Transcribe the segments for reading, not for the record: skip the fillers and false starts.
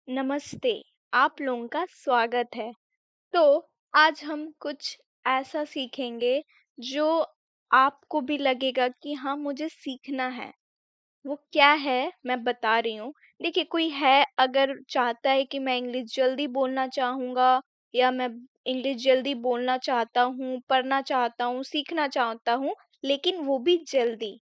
नमस्ते, आप लोगों का स्वागत है। तो आज हम कुछ ऐसा सीखेंगे जो आपको भी लगेगा कि हाँ मुझे सीखना है। वो क्या है मैं बता रही हूँ। देखिए कोई है अगर चाहता है कि मैं इंग्लिश जल्दी बोलना चाहूँगा या मैं इंग्लिश जल्दी बोलना चाहता हूँ, पढ़ना चाहता हूँ, सीखना चाहता हूँ, लेकिन वो भी जल्दी।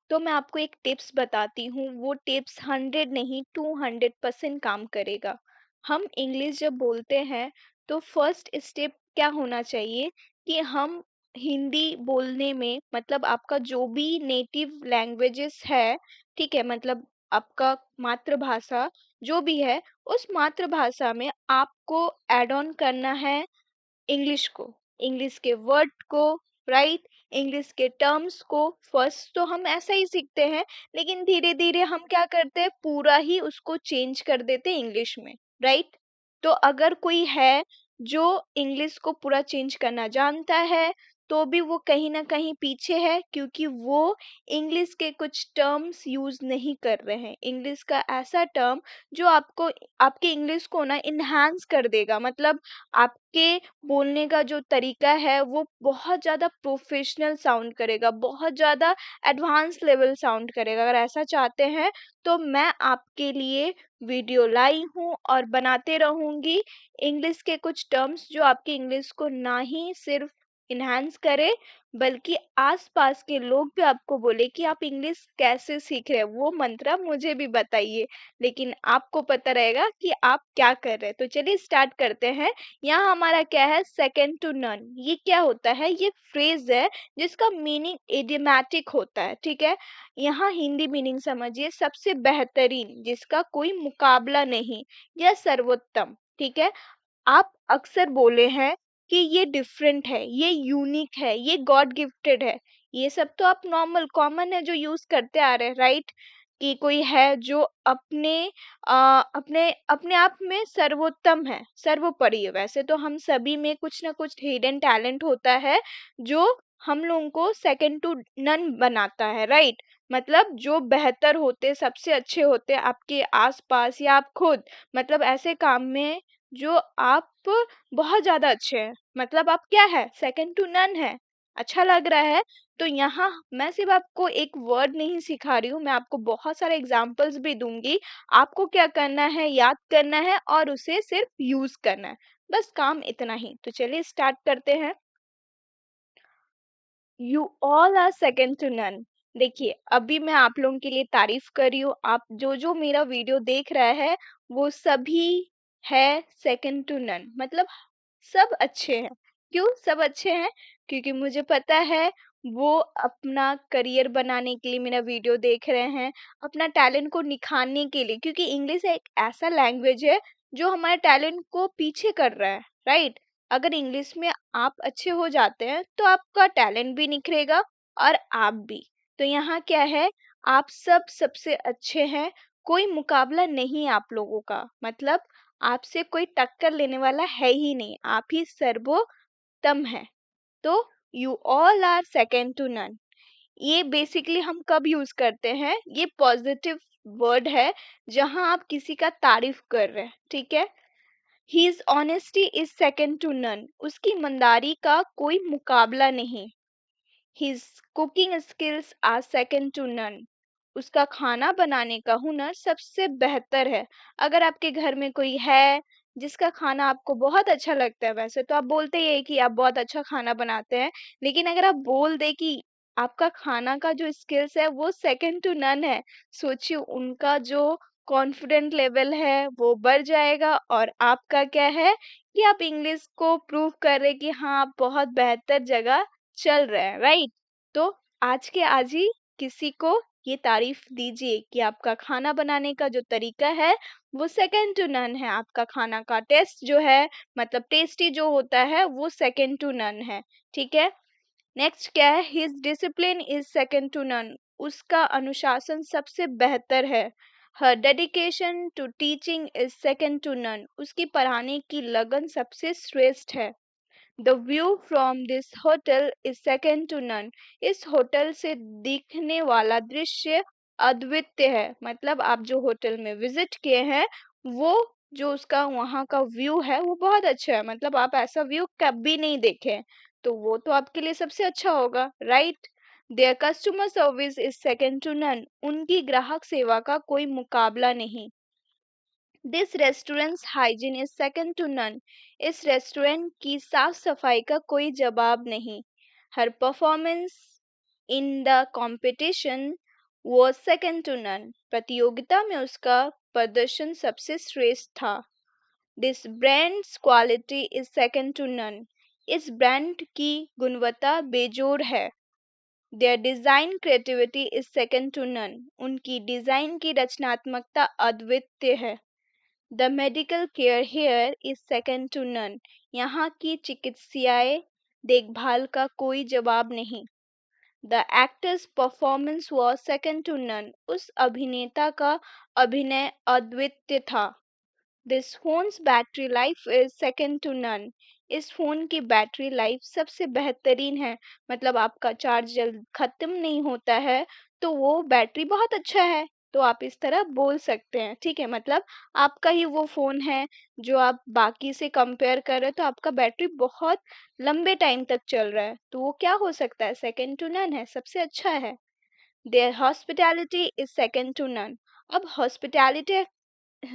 तो मैं आपको एक टिप्स बताती हूँ, वो टिप्स 100 नहीं 200% काम करेगा। हम इंग्लिश जब बोलते हैं तो फर्स्ट स्टेप क्या होना चाहिए कि हम हिंदी बोलने में मतलब आपका जो भी नेटिव लैंग्वेजेस है, ठीक है, मतलब आपका मातृभाषा जो भी है, उस मातृभाषा में आपको ऐड ऑन करना है इंग्लिश को, इंग्लिश के वर्ड को, राइट, इंग्लिश के टर्म्स को। फर्स्ट तो हम ऐसा ही सीखते हैं, लेकिन धीरे धीरे हम क्या करते हैं, पूरा ही उसको चेंज कर देते हैं इंग्लिश में, राइट। तो अगर कोई है जो इंग्लिश को पूरा चेंज करना जानता है, तो भी वो कहीं ना कहीं पीछे है, क्योंकि वो इंग्लिश के कुछ टर्म्स यूज नहीं कर रहे हैं। इंग्लिश का ऐसा टर्म जो आपको आपके इंग्लिश को ना इनहांस कर देगा, मतलब आपके बोलने का जो तरीका है वो बहुत ज़्यादा प्रोफेशनल साउंड करेगा, बहुत ज़्यादा एडवांस लेवल साउंड करेगा। अगर ऐसा चाहते हैं तो मैं आपके लिए वीडियो लाई हूँ और बनाते रहूँगी इंग्लिश के कुछ टर्म्स जो आपके इंग्लिश को ना ही सिर्फ इन्हांस करे, बल्कि आसपास के लोग भी आपको बोले कि आप इंग्लिश कैसे सीख रहे हैं, वो मंत्र मुझे भी बताइए, लेकिन आपको पता रहेगा कि आप क्या कर रहे हैं। तो चलिए स्टार्ट करते हैं। यहाँ हमारा क्या है, सेकंड टू नन। ये क्या होता है, ये फ्रेज है जिसका मीनिंग इडियमैटिक होता है, ठीक है। यहाँ हिंदी मीनिंग समझिए, सबसे बेहतरीन, जिसका कोई मुकाबला नहीं, या सर्वोत्तम, ठीक है। आप अक्सर बोले हैं कि ये डिफरेंट है, ये यूनिक है, ये गॉड गिफ्टेड है। ये सब तो आप नॉर्मल कॉमन है जो यूज करते आ रहे हैं, राइट। कि कोई है जो अपने अपने आप में सर्वोत्तम है, सर्वोपरि है। वैसे तो हम सभी में कुछ ना कुछ हिडन टैलेंट होता है जो हम लोगों को सेकंड टू नन बनाता है, राइट। मतलब जो बेहतर होते, सबसे अच्छे होते आपके आसपास या आप खुद, मतलब ऐसे काम में जो आप बहुत ज्यादा अच्छे हैं, मतलब आप क्या है, सेकंड टू नन है। अच्छा लग रहा है। तो यहाँ मैं सिर्फ आपको एक वर्ड नहीं सिखा रही हूँ, मैं आपको बहुत सारे एग्जाम्पल्स भी दूंगी। आपको क्या करना है, याद करना है और उसे सिर्फ यूज करना है, बस काम इतना ही। तो चलिए स्टार्ट करते हैं। You all are second to none. देखिए अभी मैं आप लोगों के लिए तारीफ कर रही हूँ, आप जो जो मेरा वीडियो देख रहा है वो सभी है सेकंड टू नन, मतलब सब अच्छे हैं। क्यों सब अच्छे हैं, क्योंकि मुझे पता है वो अपना करियर बनाने के लिए मेरा वीडियो देख रहे हैं, अपना टैलेंट को निखारने के लिए, क्योंकि इंग्लिश एक ऐसा लैंग्वेज है जो हमारे टैलेंट को पीछे कर रहा है, राइट। अगर इंग्लिश में आप अच्छे हो जाते हैं तो आपका टैलेंट भी निखरेगा और आप भी। तो यहाँ क्या है, आप सब सबसे अच्छे हैं, कोई मुकाबला नहीं आप लोगों का, मतलब आपसे कोई टक्कर लेने वाला है ही नहीं, आप ही सर्वोत्तम है। तो you all are second to none. ये बेसिकली हम कब यूज करते हैं, ये पॉजिटिव वर्ड है जहां आप किसी का तारीफ कर रहे हैं, ठीक है। His honesty is second to none. उसकी ईमानदारी का कोई मुकाबला नहीं। His cooking skills are second to none. उसका खाना बनाने का हुनर सबसे बेहतर है। अगर आपके घर में कोई है जिसका खाना आपको बहुत अच्छा लगता है, वैसे तो आप बोलते ही है कि आप बहुत अच्छा खाना बनाते हैं, लेकिन अगर आप बोल दे कि आपका खाना का जो स्किल्स है वो सेकंड टू नन है, सोचिए उनका जो कॉन्फिडेंट लेवल है वो बढ़ जाएगा, और आपका क्या है कि आप इंग्लिश को प्रूव कर रहे कि हाँ आप बहुत बेहतर जगह चल रहे हैं, राइट। तो आज के आज ही किसी को ये तारीफ दीजिए कि आपका खाना बनाने का जो तरीका है वो सेकंड टू नन है, आपका खाना का टेस्ट जो है, मतलब टेस्टी जो होता है वो सेकंड टू नन है, ठीक है। नेक्स्ट क्या है, his discipline is second to none. उसका अनुशासन सबसे बेहतर है। Her dedication to teaching is second to none. उसकी पढ़ाने की लगन सबसे श्रेष्ठ है। The view from this hotel is second to none. इस होटल से दिखने वाला दृश्य अद्वितीय है, मतलब आप जो होटल में विजिट किए हैं वो जो उसका वहाँ का व्यू है वो बहुत अच्छा है, मतलब आप ऐसा व्यू कभी नहीं देखे हैं, तो वो तो आपके लिए सबसे अच्छा होगा, right? Their customer service is second to none, उनकी ग्राहक सेवा का कोई मुकाबला नहीं। This restaurant's hygiene is second to none, इस रेस्टोरेंट की साफ सफाई का कोई जवाब नहीं। Her performance in the competition was second to none, प्रतियोगिता में उसका प्रदर्शन सबसे श्रेष्ठ था। This brand's quality is second to none, इस ब्रांड की गुणवत्ता बेजोड़ है। Their design creativity is second to none, उनकी डिजाइन की रचनात्मकता अद्वितीय है। The medical care here is second to none, यहाँ की चिकित्सीय देखभाल का कोई जवाब नहीं। The actor's performance was second to none, उस अभिनेता का अभिनय अद्वितीय था। This phone's battery life is second to none, इस फोन की बैटरी लाइफ सबसे बेहतरीन है, मतलब आपका चार्ज जल्द खत्म नहीं होता है, तो वो बैटरी बहुत अच्छा है। तो आप इस तरह बोल सकते हैं, ठीक है? मतलब आपका ही वो फोन है जो आप बाकी से कंपेयर कर रहे हो, तो आपका बैटरी बहुत लंबे टाइम तक चल रहा है, तो वो क्या हो सकता है? सेकंड टू नन है, सबसे अच्छा है। Their hospitality is second to none. अब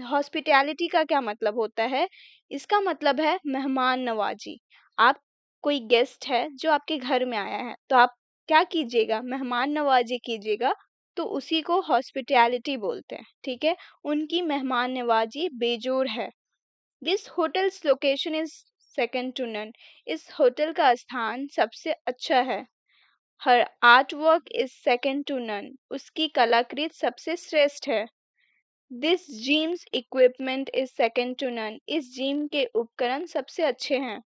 हॉस्पिटैलिटी का क्या मतलब होता है? इसका मतलब है मेहमान नवाजी। आप, कोई गेस्ट है जो आपके घर में आया है, तो आप क्या कीजिएगा? मेहमान नवाजी कीजिएगा, तो उसी को हॉस्पिटैलिटी बोलते हैं, ठीक है? उनकी मेहमान नवाजी बेजोड़ है। This hotel's location is second to none, इस होटल का स्थान सबसे अच्छा है। Her art work is second to none, उसकी कलाकृति सबसे श्रेष्ठ है। This gym's equipment is second to none, इस जिम के उपकरण सबसे अच्छे हैं।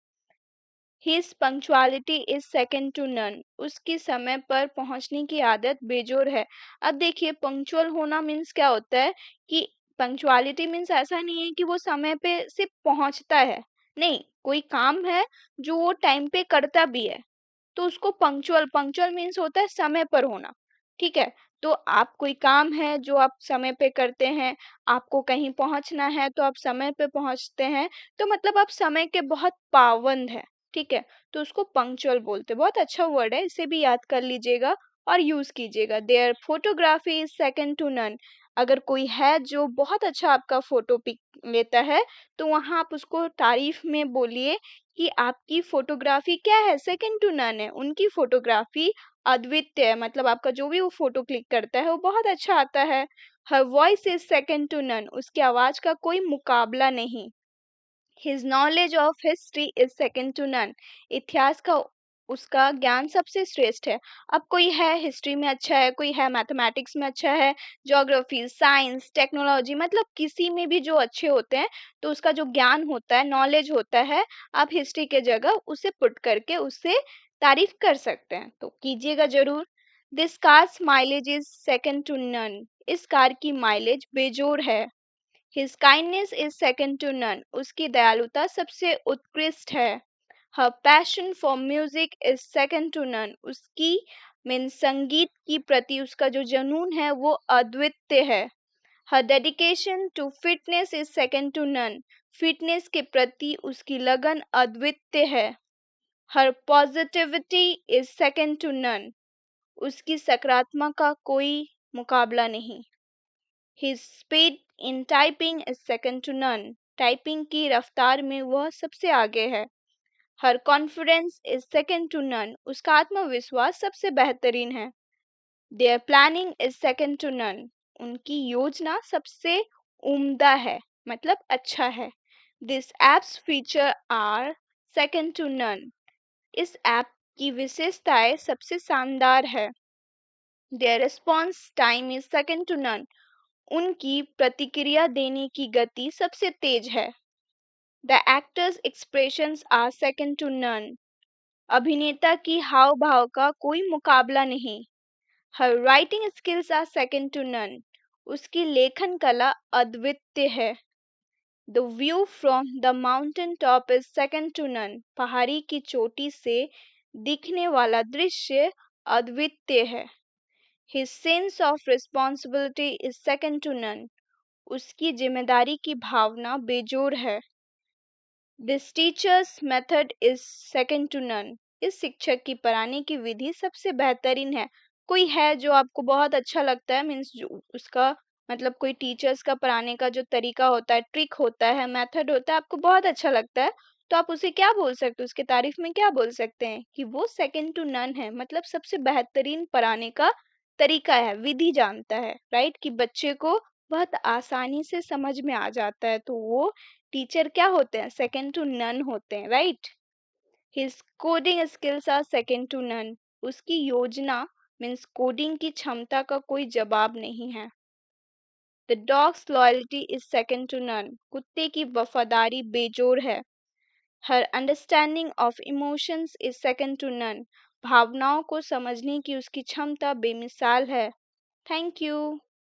His punctuality is second to none, उसकी समय पर पहुंचने की आदत बेजोड़ है। अब देखिए, पंक्चुअल होना मीन्स क्या होता है कि पंक्चुअलिटी मीन्स ऐसा नहीं है कि वो समय पे सिर्फ पहुंचता है, नहीं, कोई काम है जो वो टाइम पे करता भी है, तो उसको पंक्चुअल पंक्चुअल मीन्स होता है समय पर होना, ठीक है? तो आप, कोई काम है जो आप समय पे करते हैं, आपको कहीं पहुंचना है तो आप समय पे पहुंचते हैं, तो मतलब आप समय के बहुत पाबंद है, ठीक है? तो उसको पंक्चुअल बोलते हैं। बहुत अच्छा वर्ड है, इसे भी याद कर लीजिएगा और यूज कीजिएगा। Their photography is second to none, अगर कोई है जो बहुत अच्छा आपका फोटो पिक लेता है, तो वहां आप उसको तारीफ में बोलिए कि आपकी फोटोग्राफी क्या है? सेकंड टू नन है, उनकी फोटोग्राफी अद्वितीय है, मतलब आपका जो भी वो फोटो क्लिक करता है वो बहुत अच्छा आता है। Her voice is second to none, उसकी आवाज का कोई मुकाबला नहीं। His knowledge of history is second to none, इतिहास का उसका ज्ञान सबसे श्रेष्ठ है। अब कोई है हिस्ट्री में अच्छा है, कोई है मैथमेटिक्स में अच्छा है, ज्योग्राफी, साइंस, टेक्नोलॉजी, मतलब किसी में भी जो अच्छे होते हैं, तो उसका जो ज्ञान होता है, नॉलेज होता है, आप हिस्ट्री के जगह उसे पुट करके उससे तारीफ कर सकते हैं, तो कीजिएगा जरूर। This car's mileage is second to none, इस कार की माइलेज बेजोड़ है। His kindness is second to none, उसकी दयालुता सबसे उत्कृष्ट है। Her passion for music is second to none, उसकी मीन संगीत की प्रति उसका जो जुनून है वो अद्वितीय है। Her dedication to fitness is second to none, fitness के प्रति उसकी लगन अद्वितीय है। Her positivity is second to none, उसकी सकारात्मक का कोई मुकाबला नहीं। His speed in typing is second to none, typing की रफ्तार में वह सबसे आगे है। Her confidence is second to none, उसका आत्मविश्वास सबसे बेहतरीन है। Their planning is second to none, उनकी योजना सबसे उम्दा है, मतलब अच्छा है। This app's feature are second to none, इस ऐप की विशेषताएं सबसे शानदार है। Their response time is second to none, उनकी प्रतिक्रिया देने की गति सबसे तेज है। The actor's expressions are second to none, अभिनेता की हाव भाव का कोई मुकाबला नहीं। Her writing skills are second to none, उसकी लेखन कला अद्वितीय है। The view from the mountain top is second to none, पहाड़ी की चोटी से दिखने वाला दृश्य अद्वितीय है। His sense of responsibility is second to none, उसकी जिम्मेदारी की भावना बेजोड़ है। This teacher's method is second to none. इस शिक्षक की पढ़ाने की विधि सबसे बेहतरीन है। कोई है जो आपको बहुत अच्छा लगता है, मीन्स जो उसका मतलब कोई टीचर्स का पढ़ाने का जो तरीका होता है, ट्रिक होता है, मेथड होता है, आपको बहुत अच्छा लगता है, तो आप उसे क्या बोल सकते हो, उसके तारीफ में क्या बोल सकते हैं कि वो सेकंड टू नन है, मतलब सबसे बेहतरीन पढ़ाने का तरीका है, विधि जानता है, राइट, कि बच्चे को बहुत आसानी से समझ में आ जाता है, तो वो टीचर क्या होते हैं, सेकंड टू नन होते हैं, right. His coding skills are second to none. उसकी योजना मीन्स कोडिंग की क्षमता का कोई जवाब नहीं है। The dog's loyalty is second to none. कुत्ते की वफादारी बेजोड़ है। Her understanding of emotions is second to none. भावनाओं को समझने की उसकी क्षमता बेमिसाल है। Thank you.